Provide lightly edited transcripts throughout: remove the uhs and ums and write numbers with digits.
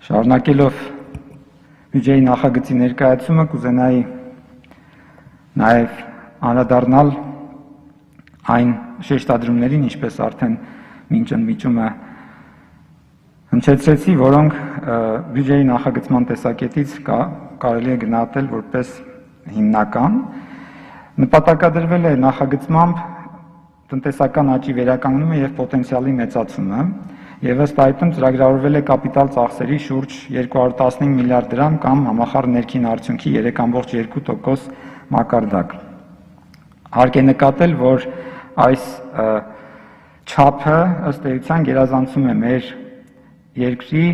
Շարունակելով բյուջեի նախագծի ներկայացումը կուզենայի նաև անդրադառնալ այն շեշտադրումներին, ինչպես արդեն մինչ ընդմիջումը հնչեցրեցի, որոնք բյուջեի նախագծման տեսակետից կարելի է գնահատել որպես հիմնական։ Նպատակադրվել է նախագծմամբ տնտեսական աճի վերականգնումը եւ պոտենցիալի մեծացումը, եւ ըստ այդմ ծրագրավորվել է կապիտալ ծախսերի շուրջ 215 միլիարդ դրամ կամ համախառն ներքին արդյունքի 3.2% մակարդակ։ Հարկ է նկատել, որ այս չափը ըստ էության գերազանցում է մեր երկրի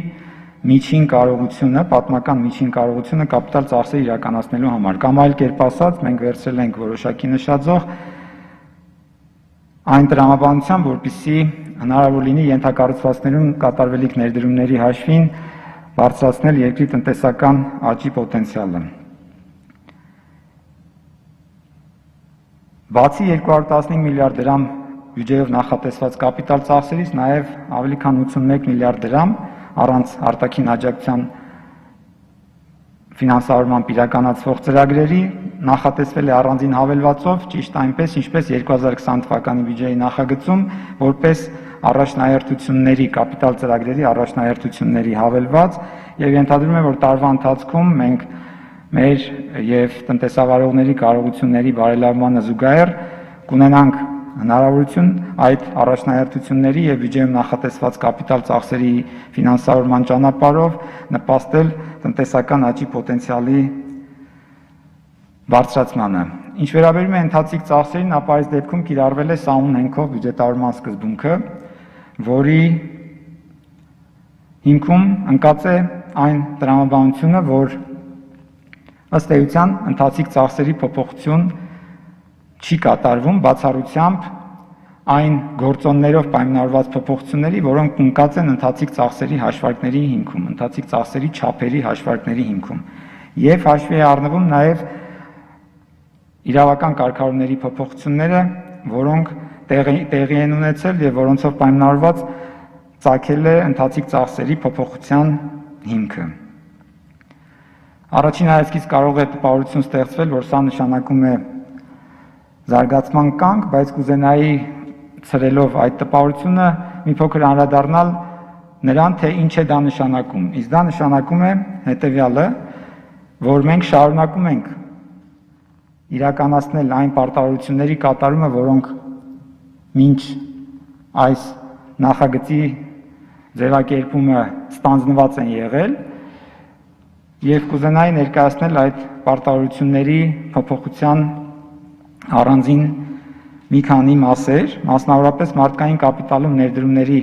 միջին կարողությունը, պատմական միջին կարողությունը կապիտալ ծախսեր իրականացնելու համար, կամ այլ կերպ ասած, մենք վերցրել ենք որոշակի նշաձող այն տրամաբանությամբ, որպեսզի հնարավոր լինի ենթակառուցվածքներում կատարվելիք ներդրումների հաշվին բարձրացնել երկրի տնտեսական աճի պոտենցիալը։ Բացի 215 միլիարդ դրամ բյուջեով նախատեսված կապիտալ ծախսերից, նաև ավելի քան 81 միլիարդ դրամ առանց արտաքին աջակցության ֆինանսավորմամբ իրականացվող ծրագրերի նախատեսվել է առանձին հավելվածով, ճիշտ այնպես, ինչպես 2020 թվականի բյուջեի նախագծում, որպես առաջնահերթությունների, կապիտալ ծրագրերի առաջնահերթությունների հավելված, եւ ենթադրում է, որ տարվա ընթացքում մենք մեր եւ տնտեսավարողների կարողությունների բարելավմանը զուգահեռ կունենանք հնարավորություն այդ առաջնահերթությունների եւ բյուջեում նախատեսված կապիտալ ծախսերի ֆինանսավորման ճանապարհով նպաստել տնտեսական աճի պոտենցիալի բարձրացմանը։ Ինչ վերաբերում է ընթացիկ ծախսերին, ապա այս դեպքում կիրառվել է սահուն հենքով բյուջետավորման սկզբունքը, որի հիմքում ընկած է այն տրամաբանությունը, որ ըստ էության ընթացիկ ծախսերի փոփոխություն չի կատարվում բացառությամբ այն գործոններով պայմանավորված փոփոխությունների, որոնք ընկած են ընթացիկ ծախսերի հաշվարկների հիմքում, ընթացիկ ծախսերի չափերի հաշվարկների հիմքում, եւ հաշվի է առնվում նաեւ իրավական կարգավորումների փոփոխությունները, որոնք տեղի են ունեցել եւ որոնցով պայմանավորված ծագել է ընթացիկ ծախսերի փոփոխության հիմքը։ Առաջին հայացքից կարող է տպավորություն ստեղծվել, որ սա նշանակում է զարգացման կանգ, բայց կուզենայի ցրելով այդ տպավորությունը մի փոքր անդրադառնալ նրան, թե ինչ է դա նշանակում։ Իսկ դա նշանակում է հետեւյալը, որ մենք շարունակում ենք իրականացնել այն պարտավորությունների կատարումը, որոնք մինչ այս նախագծի ձևակերպումը ստանձնված են եղել, եւ կուզենայի ներկայացնել այդ պարտավորությունների փոփոխության առանձին մի քանի մասեր, մասնավորապես մարդկային կապիտալում ներդրումների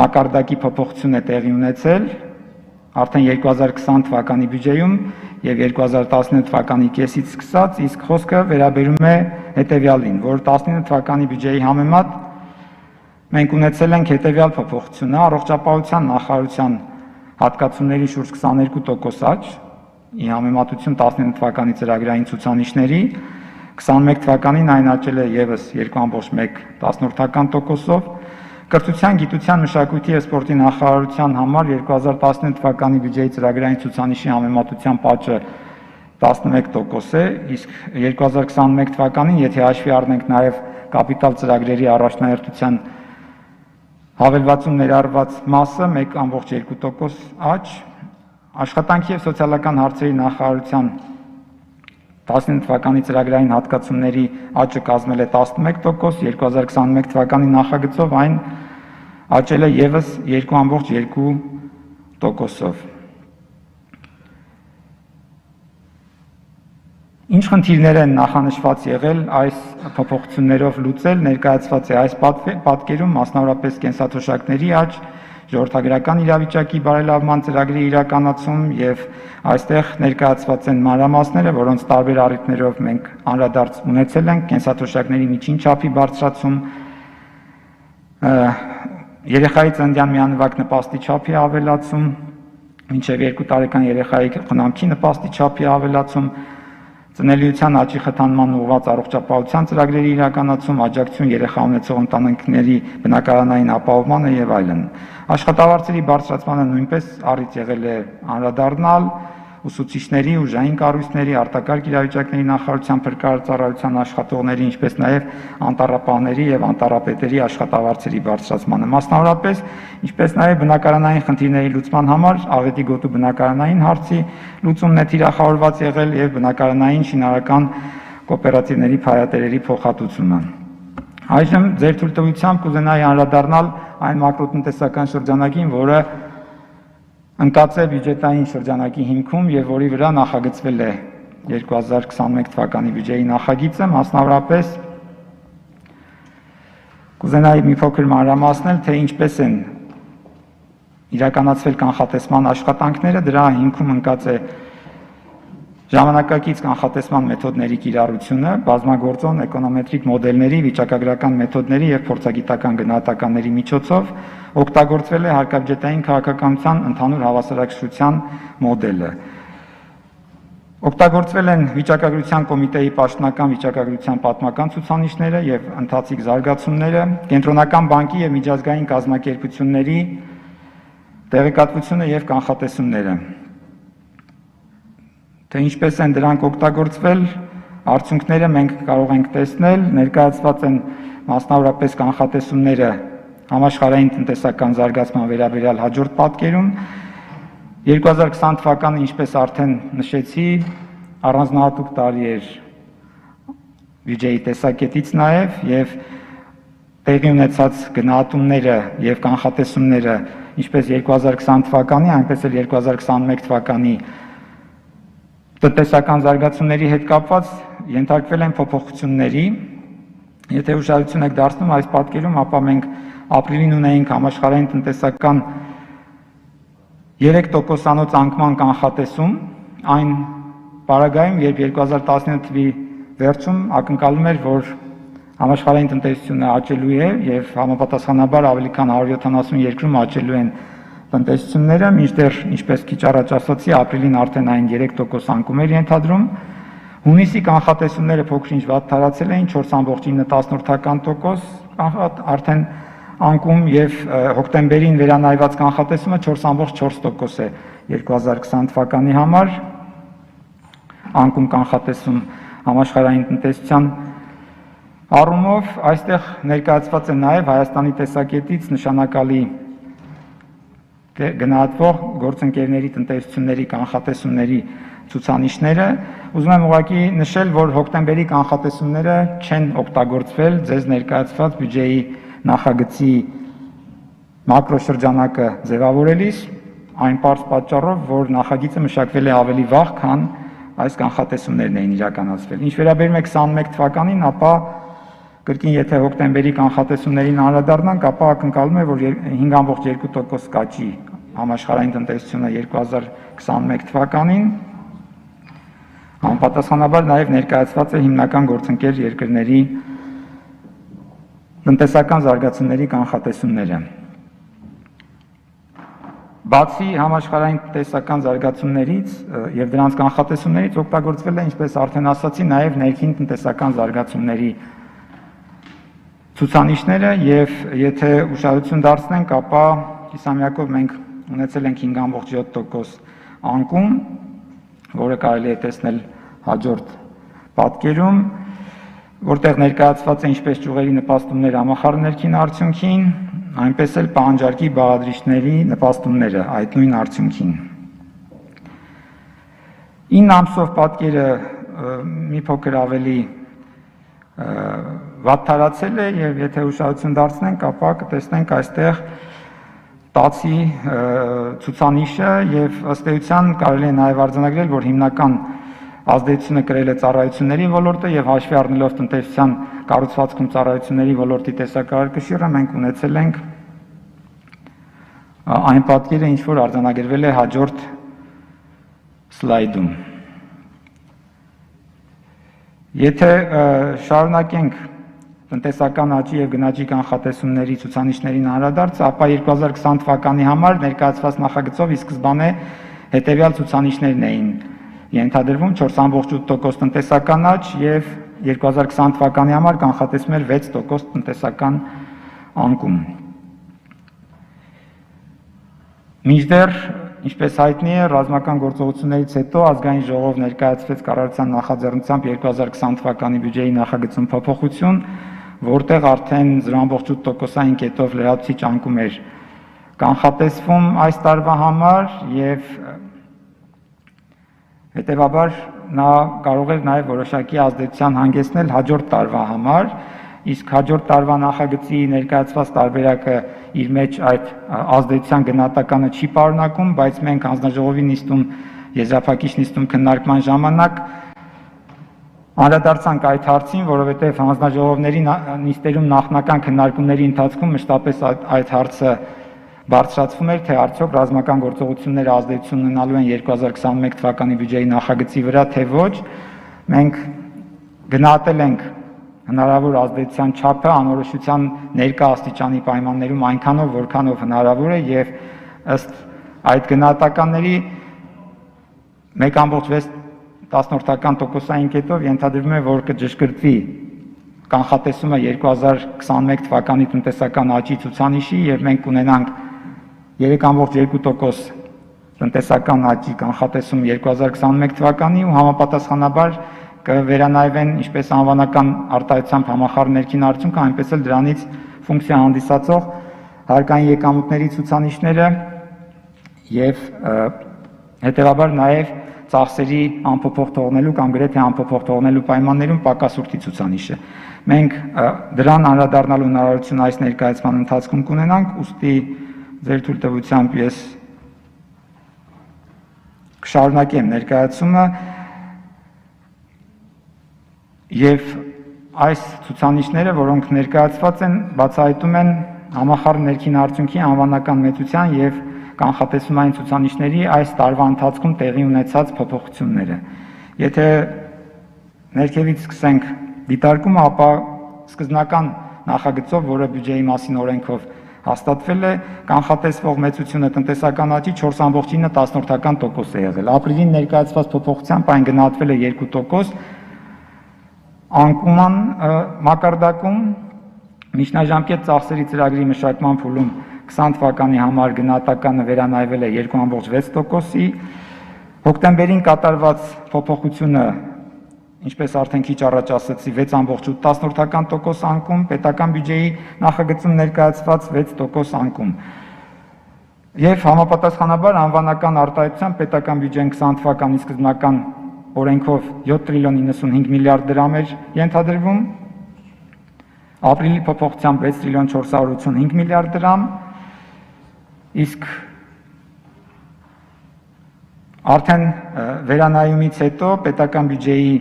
մակարդակի փոփոխություն է տեղի ունեցել արդեն 2020 թվականի բյուջեում եւ 2019 թվականի կեսից սկսած, իսկ խոսքը վերաբերում է հետեւյալին, որ 19 թվականի բյուջեի համեմատ մենք ունեցել ենք հետեւյալ փոփոխությունը, առողջապահության նախարարության հատկացումների շուրջ 22% աճ, ի համեմատություն 19 թվականի ծրագրային ցուցանիշների, 21 թվականին այն աճել է եւս 2.1%-ով, կրթության, գիտության, մշակույթի եւ սպորտի նախարարության համար 2019 թվականի բյուջեի ծրագրային ցուցանիշի համեմատությամբ աճը 11% է, իսկ 2021 թվականին, եթե հաշվի առնենք նաեւ կապիտալ ծրագրերի առաջնահերթության հավելվածում ներառված մասը 1.2% աճ, աշխատանքի եւ սոցիալական հարցերի նախարարության 19 թվականի ծրագրային հատկացումների աճը կազմել է 11%, 2021 թվականի նախագծով այն աճել է եւս 2.2%-ով։ Ինչ խնդիրներ են նախանշված եղել այս փոփոխություններով լուծել, ներկայացված է այս պատկերում, մասնավորապես կենսաթոշակների աճ, ժողովրդագրական իրավիճակի բարելավման ծրագրի իրականացում եւ այստեղ ներկայացված են մանրամասները, որոնց տարբեր առիթներով մենք անդրադարձ ունեցել ենք, կենսաթոշակների միջին չափի բարձրացում, երեխայի ծննդյան միանվագ նպաստի չափի ավելացում, մինչև 2 տարեկան երեխայի խնամքի նպաստի չափի ավելացում, ծնելիության աճի խթանման ուղղված առողջապահության ծրագրերի իրականացում, աջակցություն երեխա ունեցող ընտանիքների բնակարանային ապահովմանը եւ այլն։ Աշխատավարձերի բարձրացմանը նույնպես առիթ եղել է անդրադառնալ ուսուցիչների, ուժային կառույցների, արտակարգ իրավիճակների նախարարության փրկարարծառայության աշխատողների, ինչպես նաև անտառապահների եւ անտառապետերի աշխատավարձերի բարձրացմանը։ Մասնավորապես, ինչպես նաև բնակարանային խնդիրների լուծման համար աղետի գոտու բնակարանային հարցի լուծումն է թիրախավորված եղել եւ բնակարանային շինարարական կոոպերատիվների փայատերերի փոխհատուցումը։ Այժմ ձեր թույլտվությամբ կուզենայի անդրադառնալ այն մակրոտնտեսական շրջանակին, որը ընկած է բյուջետային շրջանակի հիմքում եւ որի վրա նախագծվել է 2021 թվականի բյուջեի նախագիծը, մասնավորապես կուզենայի մի փոքր մանրամասնել, թե ինչպես են իրականացվել կանխատեսման աշխատանքները, դրա հիմքում ընկած է ժամանակակից կանխատեսման մեթոդների կիրառությունը, բազմագործոն էկոնոմետրիկ մոդելների, վիճակագրական մեթոդների եւ փորձագիտական գնահատականների միջոցով օգտագործվել է հարկաբյուջետային քաղաքականության ընդհանուր հավասարակշռության մոդելը։ Օգտագործվել են վիճակագրության կոմիտեի պաշտոնական վիճակագրության պատմական ցուցանիշները եւ ընթացիկ զարգացումները, կենտրոնական բանկի եւ միջազգային կազմակերպությունների տեղեկատվությունը եւ կանխատեսումները։ Թե ինչպես են դրանք օգտագործվել, արդյունքները մենք կարող ենք տեսնել, ներկայացված են մասնավորապես կանխատեսումները համաշխարհային տնտեսական զարգացման վերաբերյալ հաջորդ պատկերում։ 2020 թվականը, ինչպես արդեն նշեցի, առանձնահատուկ տարի էր բյուջեի տեսակետից նաև եւ տեղի ունեցած գնահատումները եւ կանխատեսումները ինչպես 2020 թվականի, այնպես էլ 2021 թվականի տնտեսական զարգացումների հետ կապված ենթարկվել են փոփոխությունների։ Եթե ուշադրություն եք դարձնում այս պատկերում, ապա մենք ապրիլին ունեինք համաշխարհային տնտեսական 3%-անոց անկման կանխատեսում, այն պարագայում, երբ 2019 թվականի վերջում ակնկալում էր, որ համաշխարհային տնտեսությունը աճելու է եւ համապատասխանաբար ավելի քան 170 երկրում աճելու են տնտեսությունները, մինչդեռ ինչպես քիչ առաջ ասացի, ապրիլին արդեն այն 3% անկում էր ենթադրում։ Հունիսի կանխատեսումները փոքր-ինչ վատթարացել էին 4.18% արդեն անկում եւ հոկտեմբերին վերանայված կանխատեսումը 4.4% է 2020 թվականի համար անկում կանխատեսում համաշխարհային տնտեսության առումով այստեղ ներկայացված է նաեւ Հայաստանի տեսակետից նշանակալի գնահատվող գործընկերների տնտեսությունների կանխատեսումների ցուցանիշները։ Ուզում եմ ուղղակի նշել, որ հոկտեմբերի կանխատեսումները չեն օգտագործվել ձեզ ներկայացված բյուջեի նախագծի մակրոշրջանակը ձևավորելիս, այն պարզ պատճառով, որ նախագիծը մշակվել է ավելի վաղ, քան այս կանխատեսումներն էին իրականացվել։ Ինչ վերաբերում է 21 թվականին, ապա կրկին եթե հոկտեմբերի կանխատեսումներին անդրադառնանք, ապա ակնկալում է, որ 5.2% կաճի համաշխարհային տնտեսությունը 2021 թվականին, համապատասխանաբար նաև ներկայացված է հիմնական գործընկեր երկրների տնտեսական զարգացումների կանխատեսումները։ Բացի համաշխարհային տնտեսական զարգացումներից եւ դրանց կանխատեսումներից օգտագործվել է, ինչպես արդեն ասացի, նաև ներքին տնտեսական զարգացումների ցուցանիշները եւ եթե ուշադրություն դարձնենք, ապա կիսամյակով մենք ունեցել ենք 5.7% անկում, որը կարելի է տեսնել հաջորդ պատկերում, որտեղ ներկայացված է ինչպես ճյուղերի նպաստումները համախառն ներքին արդյունքին, այնպես էլ պահանջարկի բաղադրիչների նպաստումները այդ նույն արդյունքին։ 9 ամսով պատկերը մի փոքր ավելի վատթարացել է եւ եթե ուշադրություն դարձնենք, ապա կտեսնենք այստեղ տացի ցուցանիշը եւ ըստ էության կարելի է նաեւ արձանագրել, որ հիմնական ազդեցությունը կրել է ծառայությունների ոլորտը եւ հաշվի առնելով տնտեսության կառուցվածքում ծառայությունների ոլորտի տեսակարգկշիռը մենք ունեցել ենք այն պատկերը, ինչ որ արձանագրվել է հաջորդ սլայդում։ Եթե շարունակենք տնտեսական աճի եւ գնաճի կանխատեսումների ցուցանիշներին անդրադարձ, ապա 2020 թվականի համար ներկայացված նախագծով ի սկզբանե հետեւյալ ցուցանիշներն էին ենթադրվում 4.8% տնտեսական աճ եւ 2020 թվականի համար կանխատեսվում էր 6% տնտեսական անկում։ Մինչդեռ, ինչպես հայտնի է, ռազմական գործողություններից հետո ազգային ժողով ներկայացվեց կառավարության նախաձեռնությամբ 2020 թվականի բյուջեի նախագծում փոփոխություն, որտեղ արդեն 0.8%-ային կետով լրացուցիչ անկում էր կանխատեսվում այս տարվա համար եւ հետեւաբար նա կարող էր նաեւ որոշակի ազդեցության հանգեցնել հաջորդ տարվա համար, իսկ հաջորդ տարվա նախագծի ներկայացված տարբերակը իր մեջ այդ ազդեցության գնահատականը չի պարունակում, բայց մենք հանձնաժողովի նիստում, եզրափակիչ նիստում քննարկման ժամանակ անդրադարձանք այդ հարցին, որովհետև հանձնաժողովների նիստերում նախնական քննարկումների ընթացքում մշտապես այդ հարցը բարձրացվում էր, թե արդյոք ռազմական գործողությունները ազդեցություն ունենալու են 2021 թվականի բյուջեի նախագծի վրա, թե ոչ։ Մենք գնահատել ենք հնարավոր ազդեցության չափը անորոշության ներկա աստիճանի պայմաններում այնքանով, որքանով հնարավոր է եւ ըստ այդ գնահատականների 1.6% կետով ենթադրվում է, որ կջշկրտվի կանխատեսումը 2021 թվականի տնտեսական աճի ցուցանիշի եւ մենք կունենանք 3.2% տնտեսական աճի կանխատեսում 2021 թվականի ու համապատասխանաբար կվերանայվեն ինչպես անվանական արտահայտությամբ համախառն ներքին արդյունքը, այնպես էլ դրանից ֆունկցիա հանդիսացող հարկային եկամուտների ցուցանիշները եւ հետեւաբար նաեւ ծախսերի անփոփոխ թողնելու կամ գրեթե անփոփոխ թողնելու պայմաններում պակասուրդի ցուցանիշը։ Մենք դրան անդրադառնալու հնարավորություն այս ներկայացման ընթացքում կունենանք, ուստի ձեր թույլտվությամբ ես կշարունակեմ ներկայացումը եւ այս ցուցանիշները, որոնք ներկայացված են, բացահայտում են համախառն ներքին արդյունքի անվանական մեծության եւ կանխատեսումային ցուցանիշների այս տարվա ընթացքում տեղի ունեցած փոփոխությունները։ Եթե ներքևից սկսենք դիտարկումը, ապա սկզբնական նախագծով, որը բյուջեի մասին օրենքով հաստատվել է, կանխատեսվող մեծությունը տնտեսական աճի 4.9% է եղել։ Ապրիլին ներկայացված փոփոխությամբ այն գնահատվել է 2%, անկման մակարդակում միջնաժամկետ ծախսերի ծրագրի մշակման փուլում 20 թվականի համար գնահատականը վերանայվել է 2.6%-ի, հոկտեմբերին կատարված փոփոխությունը, ինչպես արդեն քիչ առաջ ասացի, 6.8% անկում, պետական բյուջեի նախագծում ներկայացված 6% անկում։ Եվ համապատասխանաբար անվանական արտահայտությամբ պետական բյուջեն 20 թվականի սկզբնական օրենքով 7 տրիլիոն 95 միլիարդ դրամ էր ենթադրվում, ապրիլի փոփոխությամբ 6 տրիլիոն 485 միլիարդ դրամ, իսկ արդեն վերանայումից հետո պետական բյուջեի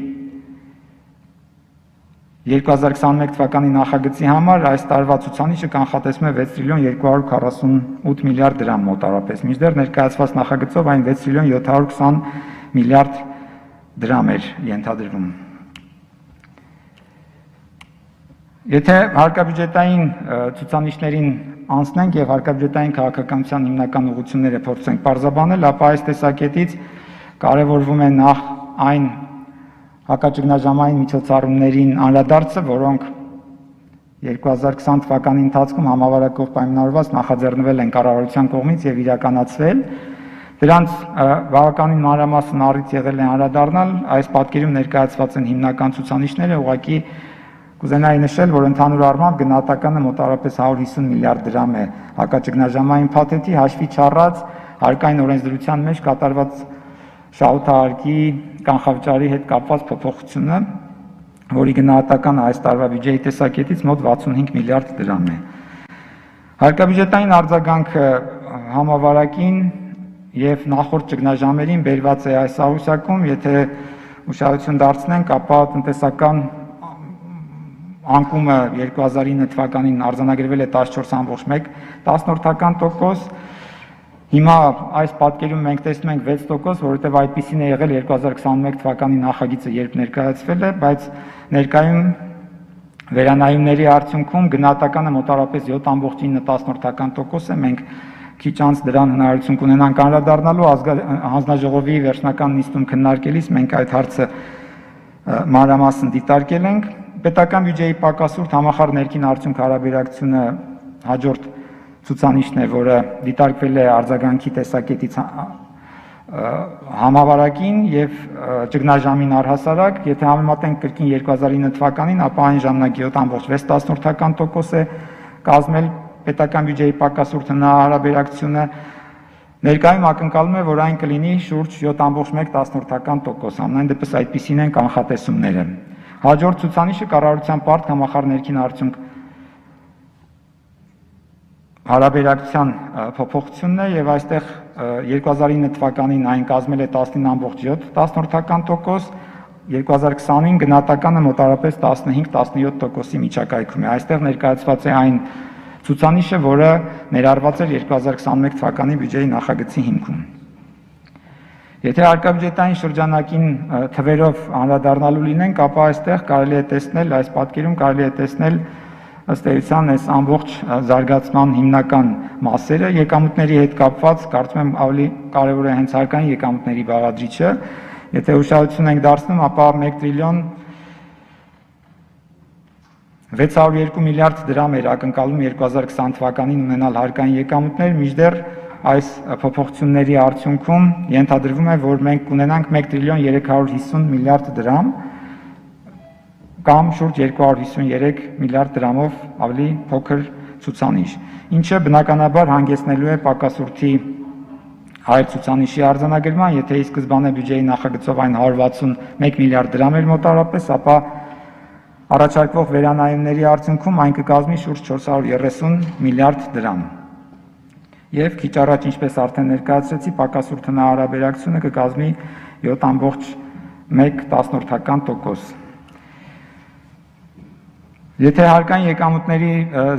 2021 թվականի նախագծի համար այս տարվա ցուցանիշը կանխատեսվում է 6 տրիլիոն 248 միլիարդ դրամ մոտարապես, մինչդեռ ներկայացված նախագծով այն 6 տրիլիոն 720 միլիարդ դրամ էր ենթադրվում։ Եթե հարկաբյուջետային ցուցանիշներին անցնենք եւ հարկաբյուջետային քաղաքականության հիմնական ուղղությունները փորձենք պարզաբանել, ապա այս տեսակետից կարևորվում է նախ այն հակաճգնաժամային միջոցառումներին անդրադարձը, որոնք 2020 թվականի ընթացքում համավարակող պայմանավորված նախաձեռնվել են կառավարության կողմից եւ իրականացվել։ Դրանց բավականին մանրամասն առիթ եղել է անդրադառնալ, այս պատկերում ներկայացված են հիմնական ցուցանիշները, ուղղակի կուզենայի նշել, որ ընդհանուր առմամբ գնահատականը մոտավորապես 150 միլիարդ դրամ է հակաճգնաժամային փաթեթի հաշվի չառած հարկային օրենսդրության մեջ կատարված շահութահարկի կանխավճարի հետ կապված փոփոխությունը, որի գնահատականը այս տարվա բյուջեի տեսակետից մոտ 65 միլիարդ դրամ է։ Հարկաբյուջետային արձագանքը համավարակին եւ նախորդ ճգնաժամերին բերված է այս աղյուսակում, եթե ուշադրություն դարձնենք, ապա տնտեսական անկումը 2009 թվականին արձանագրվել է 14.1%, հիմա այս պատկերում մենք տեսնում ենք 6%, որովհետև այդպիսին է եղել 2021 թվականի նախագիծը, երբ ներկայացվել է, բայց ներկայում վերանայումների արդյունքում գնահատականը մոտավորապես 7.9% է, մենք քիչ անց դրան հնարավորություն կունենանք անդրադառնալու հանձնաժողովի վերջնական նիստում քննարկելիս մենք այդ հարցը մանրամասն դիտարկել ենք պետական բյուջեի պակասուրդ համախառն ներքին արդյունք հարաբերակցությունը հաջորդ ցուցանիշն է, որը դիտարկվել է արձագանքի տեսակետից համավարակին եւ ճգնաժամին առհասարակ, եթե համեմատենք կրկին 2009 թվականին, ապա այն ժամանակ 7.6% է կազմել պետական բյուջեի պակասուրդ հարաբերակցությունը, ներկայում ակնկալում է, որ այն կլինի շուրջ 7.1%, ամենայն դեպս այդպիսին են կանխատեսումները։ Հաջորդ ցուցանիշը կառավարության պարտ համախառն ներքին արդյունք հարաբերակցության փոփոխությունն է եւ այստեղ 2009 թվականին այն կազմել է 19.7%, 2020-ին գնահատականը մոտավորապես 15-17%-ի միջակայքում է։ Այստեղ ներկայացված է այն ցուցանիշը, որը ներառված էր 2021 թվականի բյուջեի նախագծի հիմքում։ Եթե հարկաբյուջետային շրջանակին թվերով անդրադառնալու լինենք, ապա այստեղ կարելի է տեսնել, այս պատկերում կարելի է տեսնել ըստ էության այս ամբողջ զարգացման հիմնական մասերը եկամուտների հետ կապված, կարծում եմ ավելի կարևոր է հենց հարկային եկամուտների բաղադրիչը, եթե ուշադրություն ենք դարձնում, ապա 1 տրիլիոն 602 միլիարդ դրամ էր ակնկալում 2020 թվականին ունենալ հարկային եկամուտներ, մինչդեռ այս փոփոխությունների արդյունքում ենթադրվում է, որ մենք կունենանք 1 տրիլիոն 350 միլիարդ դրամ կամ շուրջ 253 միլիարդ դրամով ավելի փոքր ցուցանիշ, ինչը բնականաբար հանգեցնելու է պակասուրդի այլ ցուցանիշի արձանագրման, եթե ի սկզբանե բյուջեի նախագծով այն 161 միլիարդ դրամ էր մոտավորապես, ապա առաջարկվող վերանայումների արդյունքում այն կկազմի շուրջ 430 միլիարդ դրամ։ Եվ քիչ առաջ, ինչպես արդեն ներկայացրեցի, պակասուրդ հարաբերակցությունը կկազմի 7.1%։ Եթե հարկային եկամուտների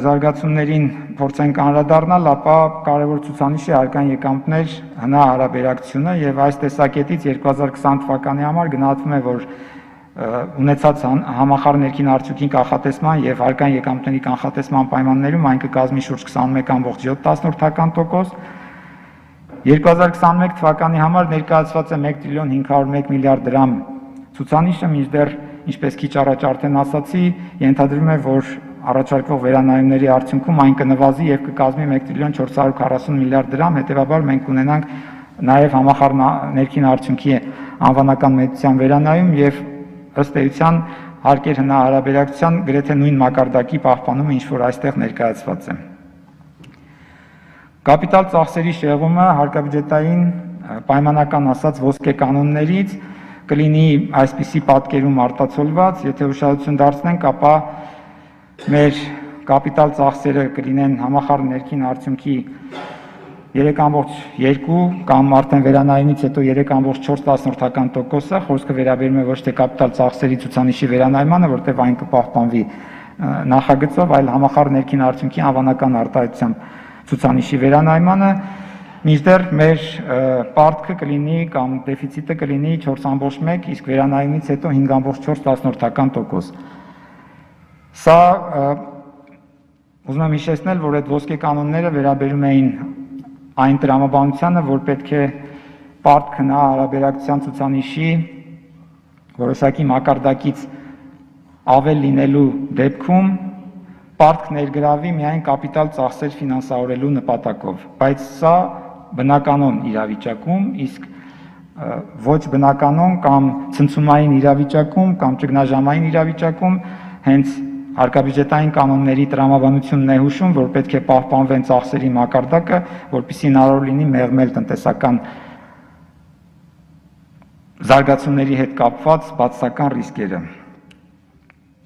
զարգացումներին փորձենք անդրադառնալ, ապա կարևոր ցուցանիշ է հարկային եկամուտներ հարաբերակցությունը եւ այս տեսակետից 2020 թվականի համար գնահատվում է, որ ունեցած համախառն ներքին արդյունքի կանխատեսման եւ հարկային եկամուտների կանխատեսման պայմաններում այն կկազմի շուրջ 21.7%։ 2021 թվականի համար ներկայացված է 1 տրիլիոն 501 միլիարդ դրամ ցուցանիշը, մինչդեռ ինչպես քիչ առաջ արդեն ասացի, ենթադրվում է, որ առաջարկվող վերանայումների արդյունքում այն կնվազի եւ կկազմի 1 տրիլիոն 440 միլիարդ դրամ, հետեւաբար մենք կունենանք նաեւ համախառն ներքին արդյունքի անվանական մեծության վերանայում եւ ըստ էության հարկեր հարաբերակցության գրեթե նույն մակարդակի պահպանումը, ինչ որ այստեղ ներկայացված է։ Կապիտալ ծախսերի շեղումը հարկաբյուջետային պայմանական ասած ոսկե կանոններից կլինի այսպիսի պատկերում արտացոլված, եթե ուշադրություն դարձնենք, ապա մեր կապիտալ ծախսերը կլինեն համախառն ներքին արդյունքի 3.2 կամ արդեն վերանայումից հետո 3.4%-ը, խոսքը վերաբերում է ոչ թե կապիտալ ծախսերի ցուցանիշի վերանայմանը, որտեղ այն կպահպանվի նախագծով, այլ համախառն ներքին արդյունքի անվանական արտահայտության ցուցանիշի վերանայմանը, մինչդեռ մեր պարտքը կլինի կամ դեֆիցիտը կլինի 4.1, իսկ վերանայումից հետո 5.4%։ Սա ուզում եմ հիշեցնել, որ այդ ոսկե կանոնները վերաբերում էին այն տրամաբանությանը, որ պետք է պարտք հարաբերակցության ցուցանիշի որոշակի մակարդակից ավել լինելու դեպքում պարտք ներգրավի միայն կապիտալ ծախսեր ֆինանսավորելու նպատակով, բայց սա բնականon իրավիճակում, իսկ ոչ բնականon կամ ցնցումային իրավիճակում կամ ճգնաժամային իրավիճակում հենց հարկաբյուջետային կանոնների տրամաբանությունն է հուշում, որ պետք է պահպանվեն ծախսերի մակարդակը, որպեսզի հնարավոր լինի մեղմել տնտեսական զարգացումների հետ կապված բացասական ռիսկերը։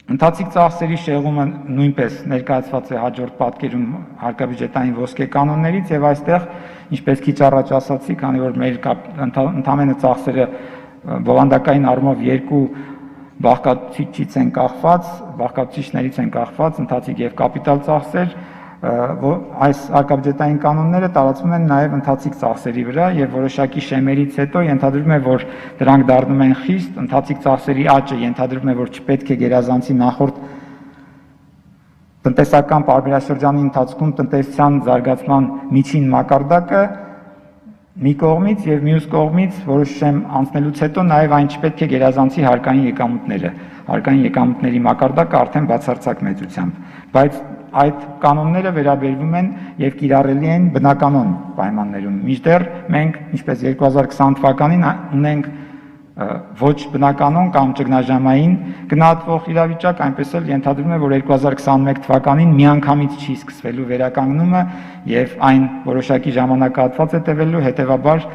Ընթացիկ ծախսերի շեղումը նույնպես ներկայացված է հաջորդ պատկերում հարկաբյուջետային ոսկե կանոններից եւ այստեղ, ինչպես քիչ առաջ ասացի, քանի որ մեր ընդամենը ծախսերը բովանդակային առումով երկու բաղկացուցիչներից են կախված ընթացիկ եւ կապիտալ ծախսեր, այս հարկաբյուջետային կանոնները տարածվում են նաեւ ընթացիկ ծախսերի վրա եւ որոշակի շեմերից հետո ենթադրվում է, որ դրանք դառնում են խիստ, ընթացիկ ծախսերի աճը ենթադրվում է, որ չպետք է գերազանցի նախորդ տնտեսական պարբերաշրջանի ընթացքում տնտեսության զարգացման միջին մակարդակը մի կողմից եւ մյուս կողմից որոշեմ անցնելուց հետո նաեւ այն չպետք է գերազանցի հարկային եկամուտները։ Հարկային եկամուտների մակարդակը արդեն բացարձակ մեծությամբ, բայց այդ կանոնները վերաբերվում են եւ կիրառելի են բնականոն պայմաններում։ Մինչդեռ մենք, ինչպես 2020 թվականին ունենք ոչ բնականոն կամ ճգնաժամային գնահատվող իրավիճակ, այնպես էլ ենթադրվում է, որ 2021 թվականին միանգամից չի սկսվելու վերականգնումը եւ այն որոշակի ժամանակահատված է տևելու, հետեւաբար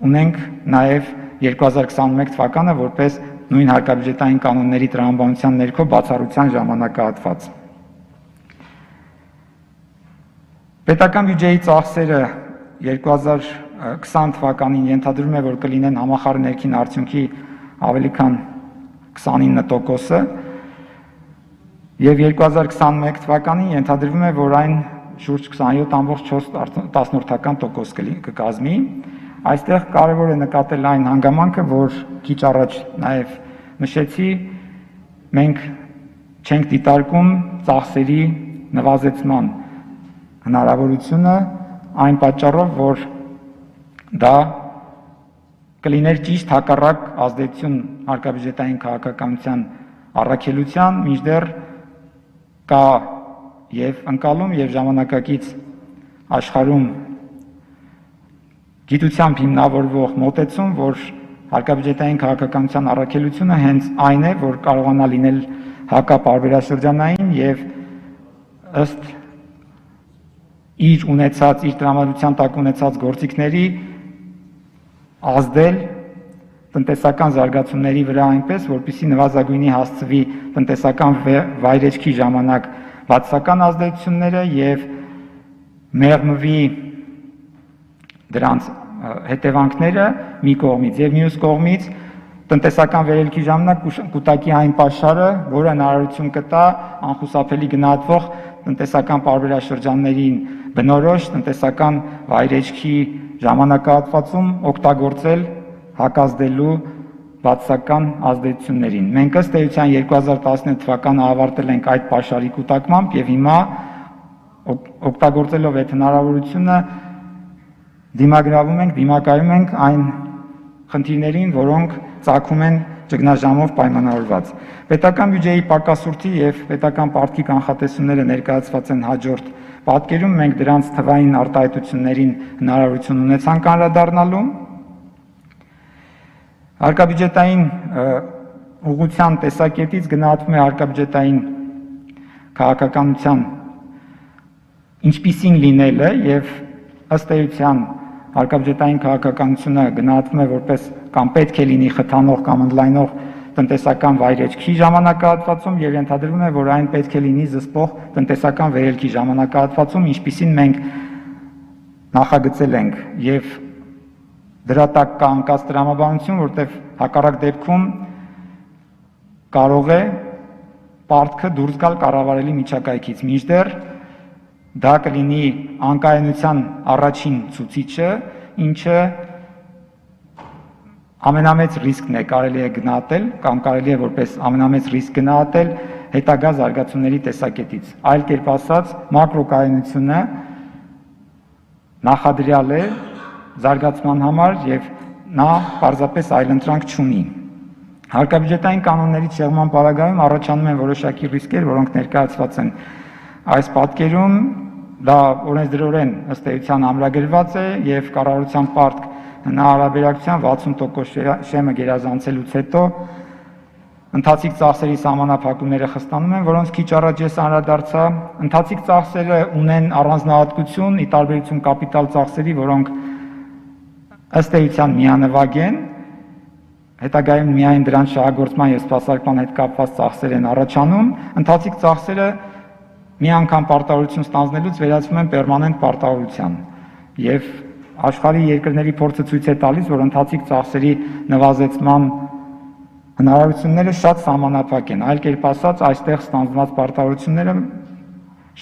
ունենք նաեւ 2021 թվականը որպես նույն հարկաբյուջետային կանոնների տրամաբանության ներքո բացառության ժամանակահատված։ Պետական բյուջեի ծախսերը 2020 թվականին ենթադրվում է, որ կլինեն համախառն ներքին արդյունքի ավելի քան 29%-ը եւ 2021 թվականին ենթադրվում է, որ այն շուրջ 27.4% կկազմի։ Այստեղ կարևոր է նկատել այն հանգամանքը, որ քիչ առաջ նաեւ նշեցի, մենք չենք դիտարկում ծախսերի նվազեցման հնարավորությունը այն պատճառով, որ դա կլիներ ճիշտ հակառակ ազդեցություն հարկաբյուջետային քաղաքականության առաքելության, մինչդեռ կա եւ ընկալում եւ ժամանակակից աշխարհում գիտությամբ հիմնավորվող մոտեցում, որ հարկաբյուջետային քաղաքականության առաքելությունը հենց այն է, որ կարողանա լինել հակապարբերաշրջանային եւ ըստ իր տրամադրության տակ ունեցած գործիքների ազդել տնտեսական զարգացումների վրա այնպես, որպեսզի նվազագույնի հասցվի տնտեսական վայրեջքի ժամանակ բացասական ազդեցությունները եւ մեղմվի դրանց հետևանքները մի կողմից եւ մյուս կողմից տնտեսական վերելքի ժամանակ կուտակի այն պաշարը, որը հնարավորություն կտա անխուսափելի գնահատվող տնտեսական պարբերաշրջաններին բնորոշ տնտեսական վայրեջքի ժամանակահատվածում օգտագործել հակազդելու բացասական ազդեցություններին։ Մենք ըստ էության 2017 թվականը ավարտել ենք այդ պաշարի կուտակմամբ եւ հիմա օգտագործելով այդ հնարավորությունը դիմակայում ենք այն խնդիրներին, որոնք ծագում են ճգնաժամով պայմանավորված։ Պետական բյուջեի պակասուրդի եւ պետական պարտքի կանխատեսումները ներկայացված են հաջորդ պատկերում, մենք դրանց թվային արտահայտություններին հնարավորություն ունեցանք անդրադառնալու։ Հարկաբյուջետային ուղղության տեսակետից գնահատվում է հարկաբյուջետային քաղաքականության ինչպիսին լինելը եւ ըստ էության հարկաբյուջետային քաղաքականությունը գնահատվում է որպես կամ պետք է լինի խթանող կամ ընդլայնող տնտեսական վայրեջքի ժամանակահատվածում եւ ենթադրվում է, որ այն պետք է լինի զսպող տնտեսական վերելքի ժամանակահատվածում, ինչպիսին մենք նախագծել ենք եւ դրա տակ կա անկած տրամաբանություն, որտեղ հակառակ դեպքում կարող է պարտքը դուրս գալ կառավարելի միջակայքից, մինչդեռ դա կլինի անկայունության առաջին ցուցիչը, ինչը ամենամեծ ռիսկն է կարելի է գնահատել կամ կարելի է որպես ամենամեծ ռիսկ գնահատել հետագա զարգացումների տեսակետից։ Այլ կերպ ասած, մակրոկայունությունը նախադրյալ է զարգացման համար եւ նա պարզապես այլընտրանք չունի։ Հարկաբյուջետային կանոնների շեղման պարագայում առաջանում են որոշակի ռիսկեր, որոնք ներկայացված են այս պատկերում, դա օրենսդրորեն ըստ էության ամրագրված է եւ կառավարության պարտք հնարավորության 60% շեմը գերազանցելուց հետո ընթացիկ ծախսերի սահմանափակումները խստանում են, որոնց քիչ առաջ ես անդրադարձա։ Ընթացիկ ծախսերը ունեն առանձնահատկություն ի տարբերություն կապիտալ ծախսերի, որոնք ըստ էության միանվագ են, հետագայում միայն դրանց շահագործման եւ սպասարկման հետ կապված ծախսեր են առաջանում։ Ընթացիկ ծախսերը մի անգամ պարտավորություն ստանձնելուց վերածվում են պերմանենտ պարտավորության եւ աշխարհի երկրների փորձը ցույց է տալիս, որ ընթացիկ ծախսերի նվազեցման հնարավորությունները շատ սահմանափակ են։ Այլ կերպ ասած, այստեղ ստանձնված պարտավորությունները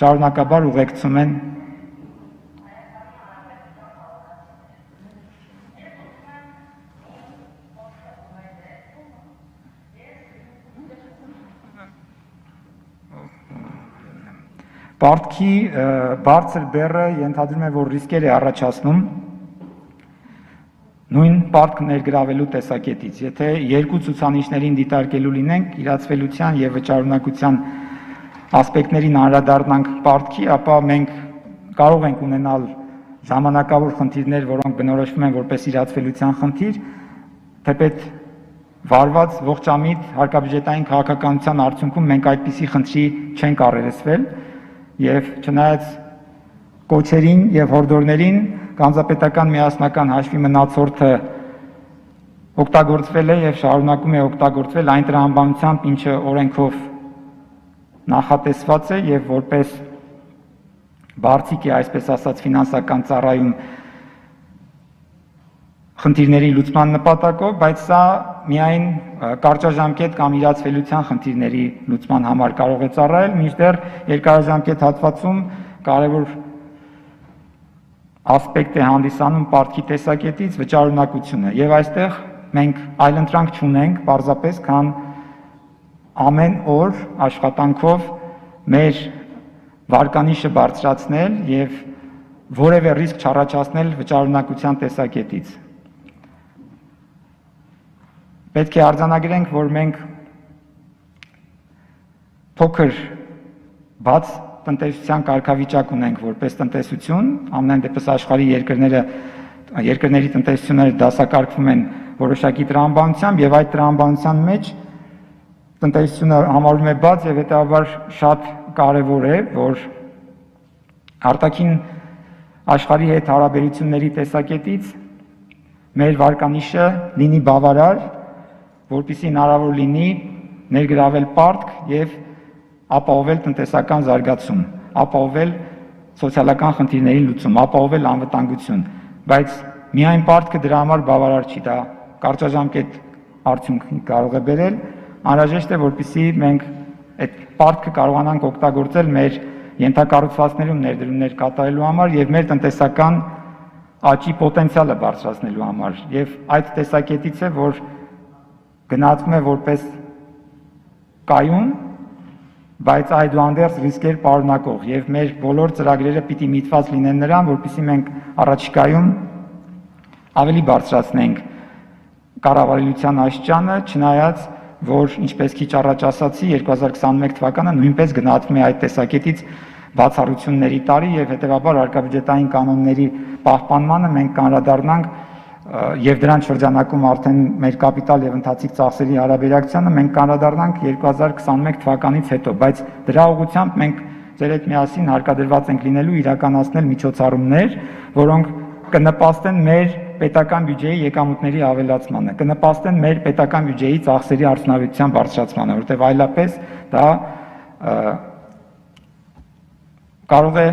շարունակաբար ուղեկցում են Պարտքի բարձր բեռը ենթադրում է, որ ռիսկեր է առաջացնում նույն պարտքը ներգրավելու տեսակետից։ Եթե երկու ցուցանիշներին դիտարկելու լինենք իրացվելիության եւ վճարունակության ասպեկտներին անդրադառնանք պարտքի, ապա մենք կարող ենք ունենալ ժամանակավոր խնդիրներ, որոնք բնորոշվում են որպես իրացվելիության խնդիր, թեպետ վարված ողջամիտ հարկաբյուջետային քաղաքականության արդյունքում մենք այդպիսի խնդրի չենք առերեսվել եւ չնայած կոչերին եւ հորդորներին Կանզապետական միասնական հաշվի մնացորդը օգտագործվել է եւ շարունակում է օգտագործվել այն տրամաբանությամբ, ինչը օրենքով նախատեսված է եւ որպես բարձիկ է, այսպես ասած, ֆինանսական ծառայում խնդիրների լուծման նպատակով, բայց սա միայն կարճաժամկետ կամ իրացվելիության խնդիրների լուծման համար կարող է ծառայել, մինչդեռ երկարաժամկետ հատվածում կարևոր ասպեկտ է հանդիսանում պարտքի տեսակետից վճարունակությունը եւ այստեղ մենք այլընտրանք չունենք պարզապես քան ամեն օր աշխատանքով մեր վարկանիշը բարձրացնել եւ որևէ ռիսկ չառաջացնել վճարունակության տեսակետից։ Պետք է արձանագրենք, որ մենք փոքր բաց տնտեսության կարգավիճակ ունենք որպես տնտեսություն, ամենայն դեպս աշխարհի երկրների տնտեսությունները դասակարգվում են որոշակի տրամաբանությամբ եւ այդ տրամաբանության մեջ տնտեսությունը համարվում է բաց եւ հետեւաբար շատ կարեւոր է, որ արտաքին աշխարհի հետ հարաբերությունների տեսակետից մեր վարկանիշը լինի բավարար, որպեսզի հնարավոր լինի ներգրավել պարտք եւ ապահովել տնտեսական զարգացում, ապահովել սոցիալական խնդիրների լուծում, ապահովել անվտանգություն, բայց միայն պարտքը դրա համար բավարար չի, դա կարճաժամկետ արդյունք կարող է բերել, անհրաժեշտ է, որպեսզի մենք այդ պարտքը կարողանանք օգտագործել մեր ենթակառուցվածքներում ներդրումներ կատարելու համար եւ մեր տնտեսական աճի պոտենցիալը բարձրացնելու համար եւ այդ տեսակետից է, որ գնահատվում է որպես կայուն, բայց այդուհանդերձ ռիսկեր պարունակող եւ մեր բոլոր ծրագրերը պիտի միտված լինեն նրան, որպեսզի մենք առաջիկայում ավելի բարձրացնենք կառավարելիության աստիճանը, չնայած որ ինչպես քիչ առաջ ասացի 2021 թվականը նույնպես գնահատվում է այդ տեսակետից բացառությունների տարի եւ հետեւաբար հարկաբյուջետային կանոնների պահպանմանը մենք կանդրադառնանք եւ դրանց շրջանակում արդեն մեր կապիտալ եւ ընթացիկ ծախսերի հարաբերակցությանը մենք կանդրադառնանք 2021 թվականից հետո, բայց դրա ուղղությամբ մենք ձեր հետ միասին հարկադրված ենք լինելու իրականացնել միջոցառումներ, որոնք կնպաստեն մեր պետական բյուջեի եկամուտների ավելացմանը, կնպաստեն մեր պետական բյուջեի ծախսերի արդյունավետության բարձրացմանը, որտեղ այլապես դա կարող է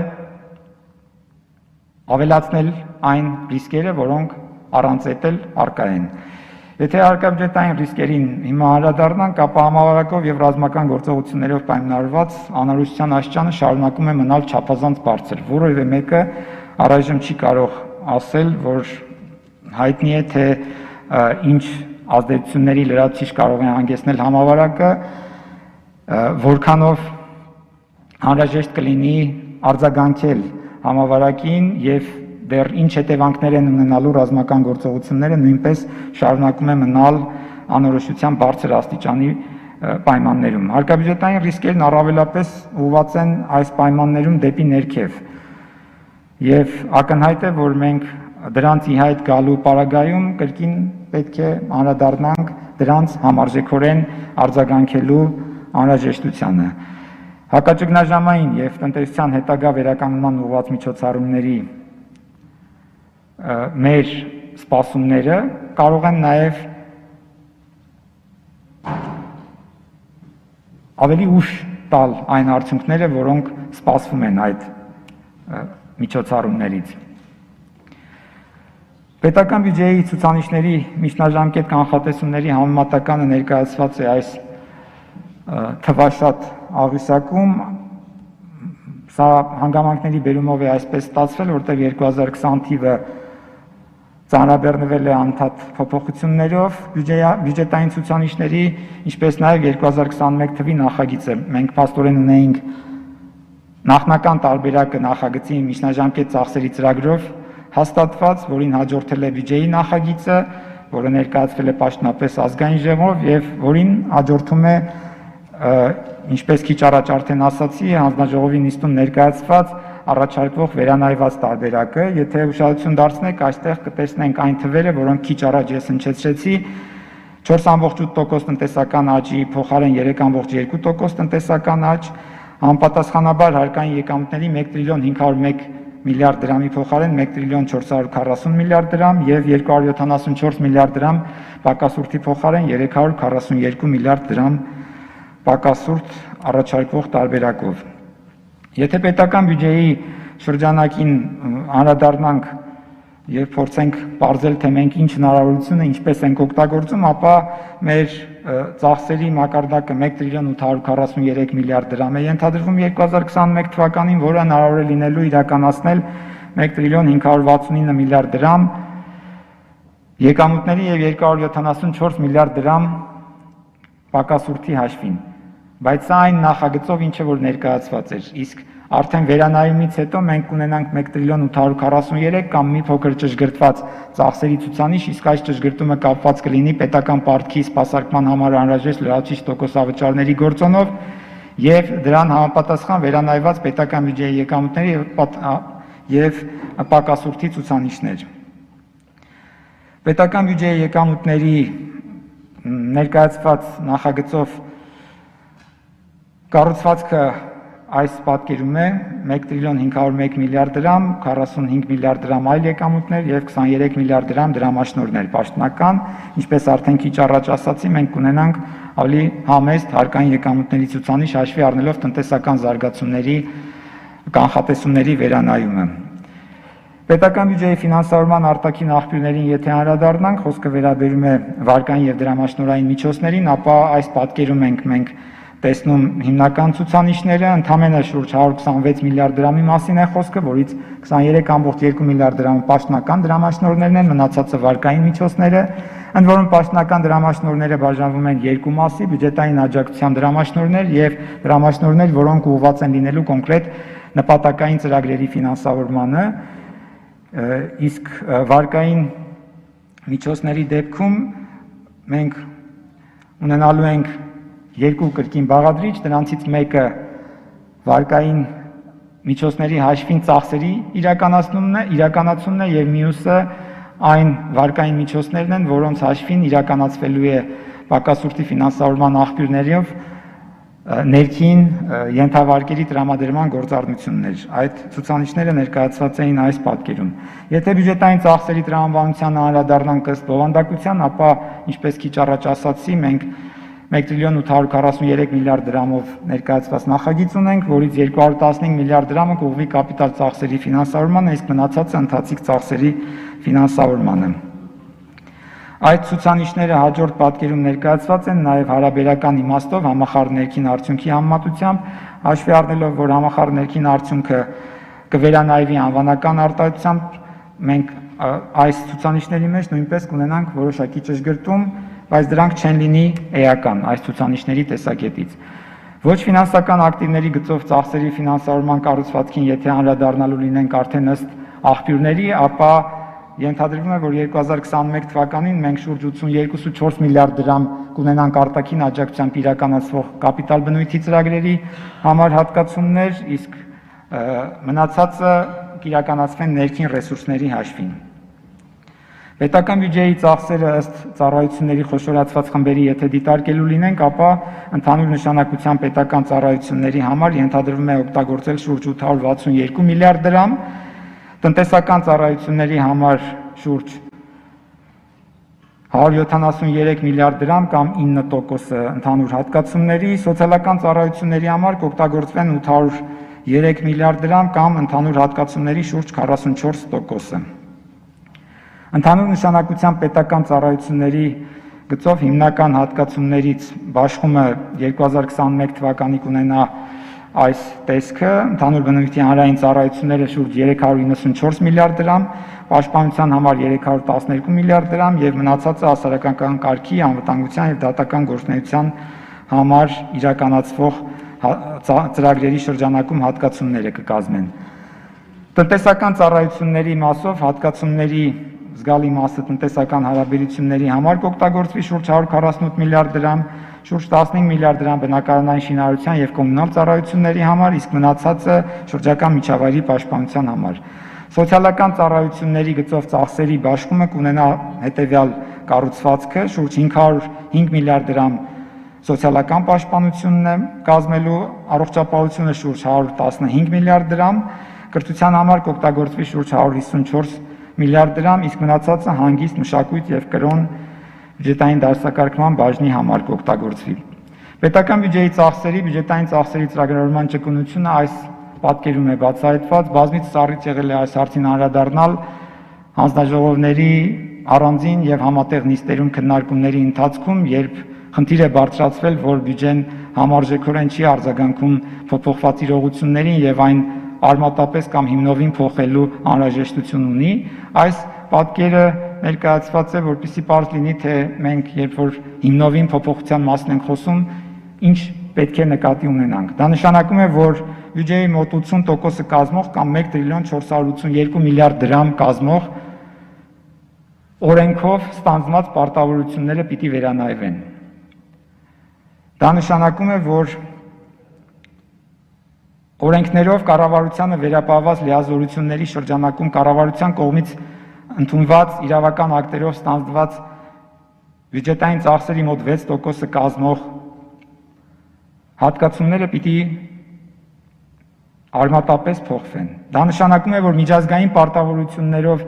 ավելացնել այն ռիսկերը, որոնք առանց էտել առկա են։ Եթե հարկաբյուջետային ռիսկերին հիմա անդրադառնանք, ապա համավարակով եւ ռազմական գործողություններով պայմանավորված անորոշության աստիճանը շարունակում է մնալ չափազանց բարձր։ Որևէ մեկը առայժմ չի կարող ասել, որ հայտնի է թե ինչ ազդեցությունների լրացուցիչ կարող է հանգեցնել համավարակը, որքանով անհրաժեշտ կլինի արձագանքել համավարակին եւ դեռ ինչ հետևանքներ են ունենալու ռազմական գործողությունները նույնպես շարունակում է մնալ անորոշության բարձր աստիճանի պայմաններում։ Հարկաբյուջետային ռիսկերն առավելապես ուղղված են այս պայմաններում դեպի ներքև եւ ակնհայտ է, որ մենք դրանց ի հայտ գալու պարագայում կրկին պետք է անդրադառնանք դրանց համարժեքորեն արձագանքելու անհրաժեշտությանը։ Հակաճգնաժամային եւ տնտեսության հետագա վերականգնման ուղղված միջոցառումների մեր սպասումները կարող են նաև ավելի ուշ տալ այն արդյունքները, որոնք սպասվում են այդ միջոցառումներից։ Պետական բյուջեի ցուցանիշների միջնաժամկետ կանխատեսումների համեմատականը ներկայացված է այս թվաշատ աղյուսակում, սա հանգամանքների բերումով է այսպես ստացվել, որտեղ 2020 թիվը ծանրաբեռնվել է անդադ փոփոխություններով բյուջետային ցուցանիշների, ինչպես նաև 2021 թվի նախագիծը։ Մենք փաստորեն ունեինք Նախնական տարբերակը նախագծի միջնաժամկետ ծախսերի ծրագրով հաստատված, որին հաջորդել է բյուջեի նախագիծը, որը ներկայացվել է պաշտոնապես ազգային ժողով եւ որին հաջորդում է ինչպես քիչ առաջ արդեն ասացի, հանձնաժողովի նիստում ներկայացված առաջարկվող վերանայված տարբերակը, եթե ուշադրություն դարձնեք, այստեղ կտեսնենք այն թվերը, որոնք քիչ առաջ ես հնչեցրեցի, 4.8% տնտեսական աճի փոխարեն 3.2% տնտեսական աճ, համապատասխանաբար հարկային եկամուտների 1 տրիլիոն 501 միլիարդ դրամի փոխարեն 1 տրիլիոն 440 միլիարդ դրամ եւ 274 միլիարդ դրամ պակասուրդի փոխարեն 342 միլիարդ դրամ պակասուրդ առաջարկվող տարբերակով։ Եթե պետական բյուջեի շրջանակին անդրադառնանք եւ փորձենք ողջել թե մենք ինչ հնարավորություն է ինչպես ենք օգտագործում, ապա մեր ծախսերի մակարդակը 1 տրիլիոն 843 միլիարդ դրամ է ենթադրվում 2021 թվականին, որը հնարավոր է լինելու իրականացնել 1 տրիլիոն 569 միլիարդ դրամ եկամուտների եւ 274 միլիարդ դրամ պակասուրդի հաշվին, բայց սա այն նախագծով, ինչը որ ներկայացված էր, իսկ արդեն վերանայումից հետո մենք կունենանք 1 տրիլիոն 843 կամ մի փոքր ճշգրտված ծախսերի ցուցանիշ, իսկ այս ճշգրտումը կապված կլինի պետական պարտքի սպասարկման համար անհրաժեշտ լրացուցիչ տոկոսավճարների գործոնով եւ դրան համապատասխան վերանայված պետական բյուջեի եկամուտների եւ պակասուրդի ցուցանիշներ։ Պետական բյուջեի եկամուտների ներկայացված նախագծով կառուցվածքը այս պատկերում է 1 տրիլիոն 501 միլիարդ դրամ, 45 միլիարդ դրամ այլ եկամուտներ եւ 23 միլիարդ դրամ դրամաշնորհներ պաշտոնական, ինչպես արդեն քիչ առաջ ասացի, մենք կունենանք ավելի համեստ հարկային եկամուտների ցուցանիշ հաշվի առնելով տնտեսական զարգացումների կանխատեսումների վերանայումը։ Պետական բյուջեի ֆինանսավորման արտաքին աղբյուրներին եթե անդրադառնանք, խոսքը վերաբերում է վարկային եւ դրամաշնորհային միջոցներին, ապա այս պատկերում մենք տեսնում հիմնական ցուցանիշները, ընդամենը շուրջ 126 միլիարդ դրամի մասին է խոսքը, որից 23.2 միլիարդ դրամը պաշտոնական դրամաշնորհներն են, մնացածը վարկային միջոցները, ընդ որում պաշտոնական դրամաշնորհները բաժանվում են երկու մասի՝ բյուջետային աջակցության դրամաշնորհներ եւ դրամաշնորհներ, որոնք ուղղված են լինելու կոնկրետ նպատակային ծրագրերի ֆինանսավորմանը, իսկ վարկային միջոցների դեպքում մենք ունենալու ենք երկու կրկին բաղադրիչ, դրանցից մեկը վարկային միջոցների հաշվին ծախսերի իրականացումն է եւ մյուսը այն վարկային միջոցներն են, որոնց հաշվին իրականացվելու է պակասուրդի ֆինանսավորման աղբյուրներով ներքին ենթավարկերի տրամադրման գործառնություններ։ Այդ ցուցանիշները ներկայացված էին այս պատկերում։ Եթե բյուջետային ծախսերի տրամաբանությանը անդրադառնանք ըստ բովանդակության, ապա ինչպես քիչ առաջ ասացի, մենք 1 տրիլիոն 843 միլիարդ դրամով ներկայացված նախագիծ ունենք, որից 215 միլիարդ դրամը կուղղվի կապիտալ ծախսերի ֆինանսավորմանը, իսկ մնացածը ընթացիկ ծախսերի ֆինանսավորմանը։ Այդ ցուցանիշները հաջորդ պատկերում ներկայացված են նաև հարաբերական իմաստով համախառն ներքին արդյունքի համեմատությամբ, հաշվի առնելով, որ համախառն ներքին արդյունքը կվերանայվի անվանական արտահայտությամբ, մենք այս ցուցանիշների մեջ նույնպես կունենանք որոշակի ճշգրտում, բայց դրանք չեն լինի էական այս ցուցանիշների տեսակետից։ Ոչ ֆինանսական ակտիվների գծով ծախսերի ֆինանսավորման կառուցվածքին եթե անդրադառնալու լինենք արդեն ըստ աղբյուրների, ապա ենթադրվում է, որ 2021 թվականին մենք շուրջ 82.4 միլիարդ դրամ կունենանք արտաքին աջակցությամբ իրականացվող կապիտալ բնույթի ծրագրերի համար հատկացումներ, իսկ մնացածը կիրականացվեն ներքին ռեսուրսների հաշվին։ Պետական բյուջեի ծախսերը ըստ ծառայությունների խոշորացված խմբերի եթե դիտարկելու լինենք, ապա ընդհանուր նշանակության պետական ծառայությունների համար ենթադրվում է օգտագործել շուրջ 862 միլիարդ դրամ, տնտեսական ծառայությունների համար շուրջ 173 միլիարդ դրամ կամ 9% ընդհանուր հատկացումների, սոցիալական ծառայությունների համար կօգտագործվեն 803 միլիարդ դրամ կամ ընդհանուր հատկացումների շուրջ 44%։ Ընդհանուր նշանակության պետական ծառայությունների գծով հիմնական հատկացումներից բաշխումը 2021 թվականի կունենա այս տեսքը, ընդհանուր բնույթի հանրային ծառայությունները շուրջ 394 միլիարդ դրամ, պաշտպանության համար 312 միլիարդ դրամ եւ մնացածը հասարակական կարգի, անվտանգության եւ դատական գործունեության համար իրականացվող ծրագրերի շրջանակում հատկացումները կկազմեն։ Տնտեսական ծառայությունների մասով հատկացումների զգալի մասը տնտեսական հարաբերությունների համար կօգտագործվի շուրջ 148 միլիարդ դրամ, շուրջ 15 միլիարդ դրամ բնակարանային շինարարության եւ կոմունալ ծառայությունների համար, իսկ մնացածը շրջակա միջավայրի պաշտպանության համար։ Սոցիալական ծառայությունների գծով ծախսերի բաշխումը կունենա հետևյալ կառուցվածքը՝ շուրջ 505 միլիարդ դրամ սոցիալական պաշտպանությունն է կազմելու, առողջապահությունը շուրջ 115 միլիարդ դրամ, կրթության համար կօգտագործվի շուրջ 154 միլիարդ դրամ, իսկ մնացածը հանգիստ, մշակույթ եւ կրոն բյուջետային դասակարգման բաժնի համար կօգտագործվի։ Պետական բյուջեի ծախսերի, բյուջետային ծախսերի ծրագրավորման ճկունությունը այս պատկերում է բացահայտված, բազմիցս առիթ եղել է այս հարցին անդրադառնալ հանձնաժողովների առանձին եւ համատեղ նիստերում քննարկումների ընթացքում, երբ խնդիր է բարձրացվել, որ բյուջեն համարժեքորեն չի արձագանքում փոփոխված իրողություններին եւ այն արմատապես կամ հիմնովին փոխելու անհրաժեշտություն ունի, այս պատկերը ներկայացված է, որպեսզի պարզ լինի, թե մենք երբ որ հիմնովին փոփոխության մասին ենք խոսում, ինչ պետք է նկատի ունենանք։ Դա նշանակում է, որ բյուջեի մոտ 80% կազմող կամ 1 տրիլիոն 482 միլիարդ դրամ կազմող օրենքով ստանձնված պարտավորությունները պիտի վերանայվեն։ Դա նշանակում է, որ օրենքներով կառավարությանը վերապահված լիազորությունների շրջանակում կառավարության կողմից ընդունված իրավական ակտերով ստանձնված բյուջետային ծախսերի մոտ 6% կազմող հատկացումները պիտի արմատապես փոխվեն։ Դա նշանակում է, որ միջազգային պարտավորություններով,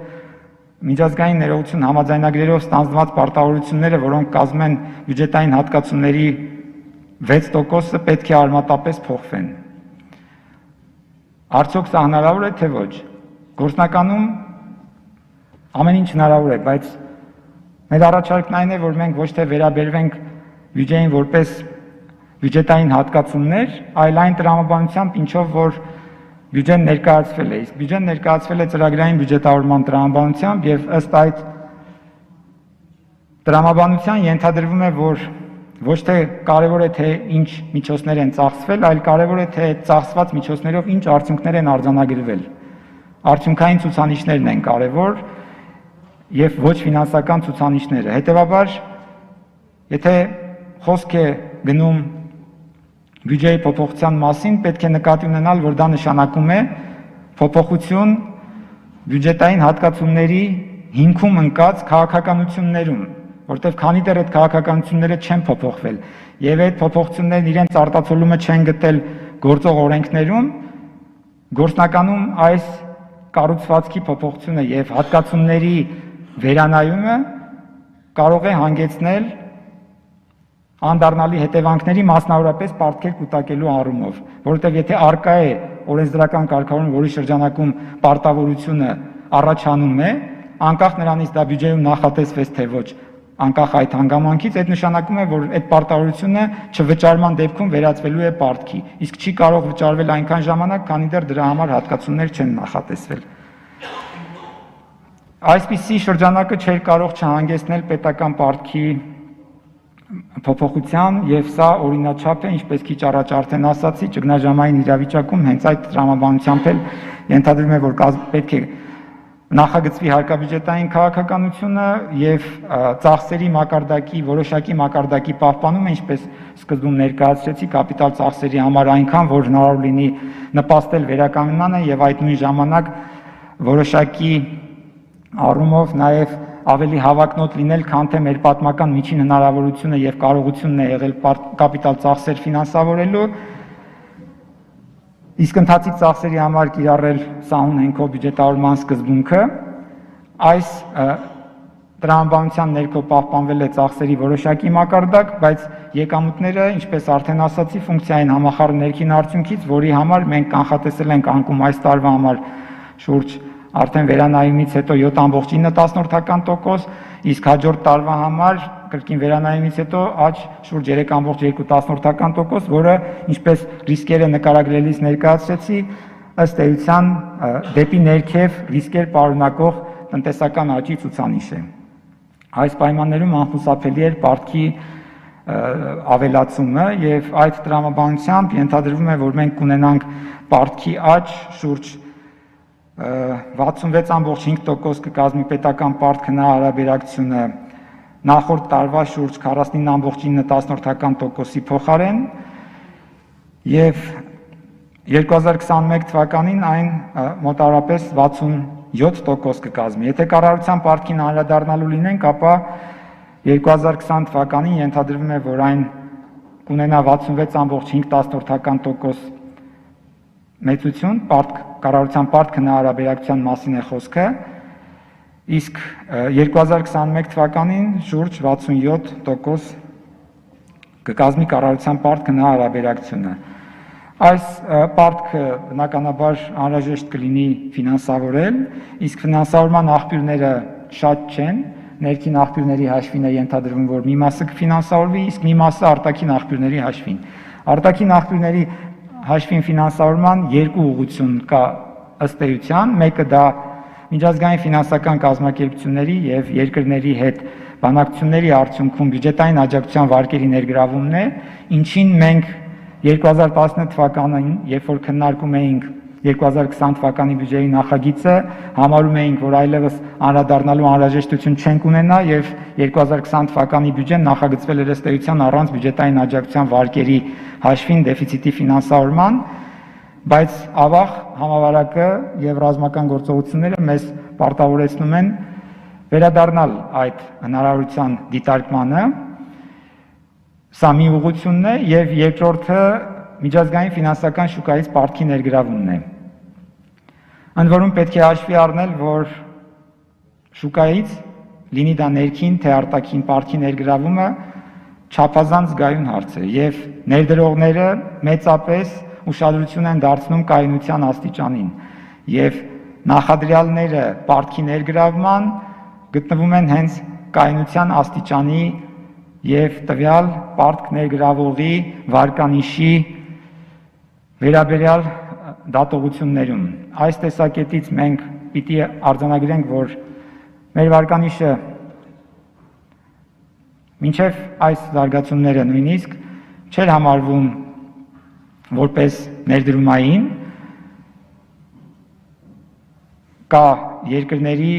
միջազգային ներողություն համաձայնագրերով ստանձնված պարտավորությունները, որոնք կազմում են բյուջետային հատկացումների 6%-ը պետք է արմատապես փոխվեն։ Արդյոք սա հնարավոր է, թե ոչ։ Գործնականում ամեն ինչ հնարավոր է, բայց մեր առաջարկն այն է, որ մենք ոչ թե վերաբերվենք բյուջեին որպես բյուջետային հատկացումներ, այլ այն տրամաբանությամբ, ինչով որ բյուջեն ներկայացվել է, իսկ բյուջեն ներկայացվել է ծրագրային բյուջետավորման տրամաբանությամբ եւ ըստ այդ տրամաբանության ենթադրվում է, որ ոչ թե կարևոր է թե ինչ միջոցներ են ծախսվել, այլ կարևոր է թե ծախսված միջոցներով ինչ արդյունքներ են արձանագրվել։ Արդյունքային ցուցանիշներն են կարևոր եւ ոչ ֆինանսական ցուցանիշները։ Հետևաբար, եթե խոսք է գնում բյուջեի փոփոխության մասին, պետք է նկատի ունենալ, որ դա նշանակում է փոփոխություն բյուջետային հատկացումների հիմքում ընկած քաղաքականություններում, որտեղ քանի դեռ այդ քաղաքականությունները չեն փոփոխվել եւ այդ փոփոխություններն իրենց արտացոլումը չեն գտել գործող օրենքներում, գործնականում այս կառուցվածքի փոփոխությունը եւ հատկացումների վերանայումը կարող է հանգեցնել անդառնալի հետևանքների, մասնավորապես պարտքեր կուտակելու առումով, որովհետև եթե արկա է օրենսդրական կարգավորում, որի շրջանակում պարտավորությունը առաջանում է, անկախ նրանից դա բյուջեում նախատեսվեց թե ոչ, անկախ այդ հանգամանքից, այդ նշանակում է, որ այդ պարտավորությունը չվճարման դեպքում վերածվելու է պարտքի, իսկ չի կարող վճարվել այնքան ժամանակ, քանի դեռ դրա համար հատկացումներ չեն նախատեսվել։ Այսպիսի շրջանակը չէր կարող չհանգեցնել պետական պարտքի փոփոխության եւ սա օրինաչափ է, ինչպես քիչ առաջ արդեն ասացի, ճգնաժամային իրավիճակում հենց այդ տրամաբանությամբ էլ ենթադրվում է, որ պետք է նախագծվի հարկաբյուջետային քաղաքականությունը եւ ծախսերի մակարդակի, որոշակի մակարդակի պահպանումը, ինչպես սկզբում ներկայացրեցի, կապիտալ ծախսերի համար այնքան, որ հնարավոր լինի նպաստել վերականգնմանը եւ այդ նույն ժամանակ որոշակի առումով նաեւ ավելի հավակնոտ լինել, քան թե մեր պատմական միջին հնարավորությունը եւ կարողությունն է եղել կապիտալ ծախսեր ֆինանսավորելու, իսկ ընթացիկ ծախսերի համար կիրառել սահուն հենքով բյուջետավորման սկզբունքը, այս տրամաբանության ներքո պահպանվել է ծախսերի որոշակի մակարդակ, բայց եկամուտները, ինչպես արդեն ասացի, ֆունկցիա են համախառն ներքին արդյունքից, որի համար մենք կանխատեսել ենք անկում այս տարվա համար շուրջ արդեն վերանայումից հետո 7.9%, իսկ հաջորդ տարվա համար կրկին վերանայումից հետո աճ շուրջ 3.2%, որը ինչպես ռիսկերը նկարագրելիս ներկայացրեցի, ըստ էության դեպի ներքև ռիսկեր պարունակող տնտեսական աճի ցուցանիշ է։ Այս պայմաններում անխուսափելի էր պարտքի ավելացումը եւ այդ տրամաբանությամբ ենթադրվում է, որ մենք կունենանք պարտքի աճ շուրջ 66.5% կկազմի պետական պարտքը նա հարաբերակցությունը նախորդ տարվա շուրջ 49.9%-ի փոխարեն եւ 2021 թվականին այն մոտավորապես 67% կկազմի։ Եթե կառավարության պարտքին անդրադառնալու լինենք, ապա 2020 թվականին ենթադրվում է, որ այն կունենա 66.5% մեծություն, կառավարության պարտքը նա հարաբերակցության մասին է խոսքը, իսկ 2021 թվականին շուրջ 67% կկազմի կառավարության պարտքը նա հարաբերակցությունը։ Այս պարտքը բնականաբար անհրաժեշտ կլինի ֆինանսավորել, իսկ ֆինանսավորման աղբյուրները շատ չեն, ներքին աղբյուրների հաշվին է ենթադրվում, որ մի մասը կֆինանսավորվի, իսկ մի մասը արտաքին աղբյուրների հաշվին։ Արտաքին աղբյուրների հաշվին ֆինանսավորման երկու ուղղություն կա ըստ էության, մեկը դա միջազգային ֆինանսական կազմակերպությունների եւ երկրների հետ բանակցությունների արդյունքում բյուջետային աջակցության վարկերի ներգրավումն է, ինչին մենք 2019 թվականին, երբ որ քննարկում էինք 2020 թվականի բյուջեի նախագիծը, համարում էինք, որ այլևս անդրադառնալու անհրաժեշտություն չենք ունենա եւ 2020 թվականի բյուջեն նախագծվել էր ըստ էության առանց բյուջետային աջակցության վարկերի հաշվին դեֆիցիտի ֆինանսավորման, բայց ավաղ համավարակը եւ ռազմական գործողությունները մեզ պարտավորեցնում են վերադառնալ այդ հնարավորության դիտարկմանը։ Սա մի ուղղությունն է եւ երկրորդը միջազգային ֆինանսական շուկայից պարտքի ներգրավումն է։ Ընդ որում պետք է հաշվի առնել, որ շուկայից լինի դա ներքին թե արտաքին պարտքի ներգրավումը չափազանց զգայուն հարց է եւ ներդրողները մեծապես ուշադրություն են դարձնում կայունության աստիճանին եւ նախադրյալները պարտքի ներգրավման գտնվում են հենց կայունության աստիճանի եւ տվյալ պարտք ներգրավողի վարկանիշի վերաբերյալ դատողություններում։ Այս տեսակետից մենք պիտի արձանագրենք, որ մեր վարկանիշը մինչև այս զարգացումները նույնիսկ չէր համարվում որպես ներդրումային, կա երկրների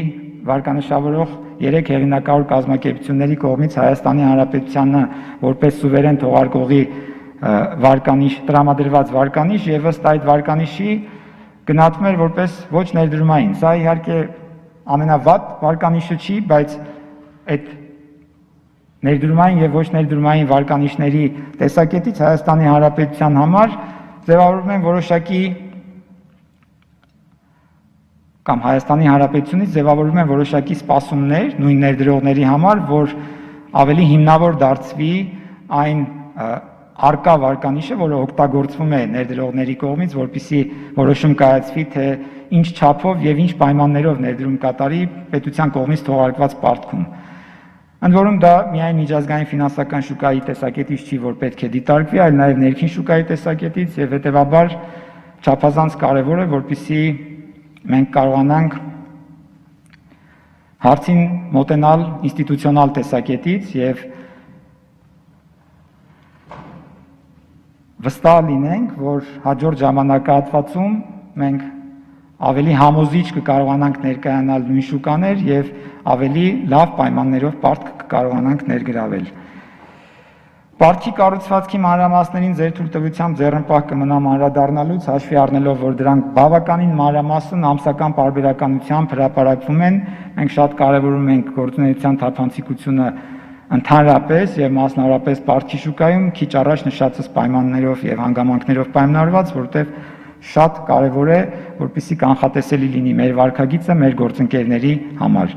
վարկանշավորող 3 հեղինակավոր կազմակերպությունների կողմից Հայաստանի Հանրապետությանը որպես սուվերեն թողարկողի վարկանիշ, տրամադրված վարկանիշ եւ ըստ այդ վարկանիշի գնահատվում էր որպես ոչ ներդրումային։ Սա իհարկե ամենավատ վարկանիշը չի, բայց այդ ներդրումային եւ ոչ ներդրումային վարկանիշների տեսակետից Հայաստանի Հանրապետության համար ձևավորվում են որոշակի կամ Հայաստանի Հանրապետությունից ձևավորվում են որոշակի սպասումներ նույն ներդրողների համար, որ ավելի հիմնավոր դարձվի այն արկա վարկանիշը, որը օգտագործվում է ներդրողների կողմից, որպեսզի որոշում կայացվի, թե ինչ չափով եւ ինչ պայմաններով ներդրում կատարի պետության կողմից թողարկված պարտքում։ Ընդ որում դա միայն միջազգային ֆինանսական շուկայի տեսակետից չի, որ պետք է դիտարկվի, այլ նաեւ ներքին շուկայի տեսակետից եւ հետեւաբար չափազանց կարեւոր է, որպեսզի մենք կարողանանք հարցին մոտենալ ինստիտուցիոնալ տեսակետից եւ վստահ լինենք, որ հաջորդ ժամանակահատվածում մենք ավելի համոզիչ կկարողանանք ներկայանալ նույն շուկաներ եւ ավելի լավ պայմաններով պարտք կկարողանանք ներգրավել։ Պարտքի կառուցվածքի մանրամասներին ձեր թույլտվությամբ ձեռնպահ կմնամ անդրադառնալուց, հաշվի առնելով, որ դրանք բավականին մանրամասն ամսական պարբերականությամբ հրապարակվում են, մենք շատ կարևորում ենք գործունեության թափանցիկությունը ընդհանրապես եւ մասնավորապես պարտքի շուկայում քիչ առաջ նշածս պայմաններով եւ հանգամանքներով պայմանավորված, որտեղ շատ կարևոր է, որպեսզի կանխատեսելի լինի մեր վարքագիծը մեր գործընկերների համար։